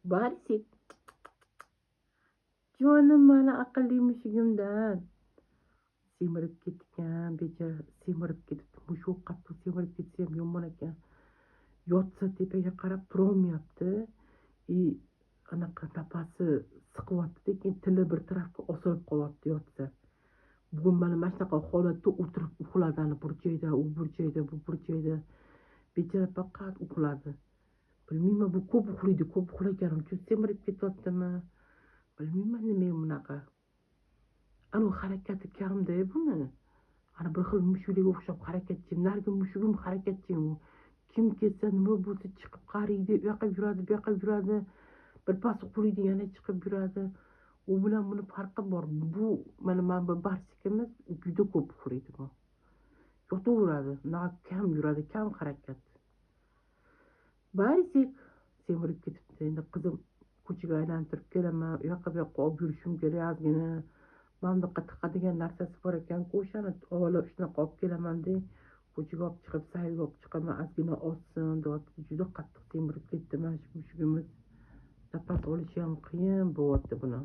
Barisik, jonim mani aqlli mushugimdan. Semirib ketgan, bechora semirib ketibdi. Mushuk qattiq semirib ketsa ham yomon ekan. Yotsa tepaga qarab turolmayapti. И anaqa nafasi siqyapti, keyin tili bir tarafga osilib qolyapti yotsa. Bugun mana shunaqa holatda o'tirib uxladi, ana burchakda, u burchakda, bu burchakda. Bechora faqat uxladi. Bilmayman, bu ko'p uxlaydi, ko'p uxlagani uchun semirib ketyaptimi? Bilmayman nima bunaqa. Ana harakati kamda buni. Ana bir xil mushuklarga o'xshab harakatchi. Narigi mushugim harakatchi. Kim kelsa nima bo'lsa chiqib qariydi, u yoqqa yuradi, bu yoqqa yuradi. Birpas uxlaydi, yana chiqib yuradi. U bilan buni farqi bor. Bu mana bu barsikimiz juda ko'p uxlaydi bu. Yotaveradi, kam yuradi, kam harakat. Barisik semirib ketibdi. Endi qizim ko'chaga aylantirib kelaman, u yoqqa bu yoqqa olib yurishim kerak ozgina. Mana bunaqa tiqadigan narsasi bor ekan-ku, o'shani olib shunaqa olib kelaman de, ko'chaga olib chiqib sayrga olib chiqaman, ozgina ozsin deyapti. Juda qattiq semirib ketdi mana shu mushugimiz. Nafas olishi ham qiyin bo'lyapti buni.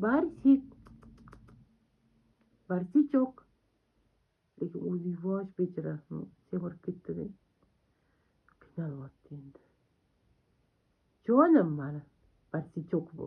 Barisik, barisichok. Lekin o'zi yuvosh bechora, semirib ketdi-da. Qiynalyapti endi. Jonim mani, barisichok bu.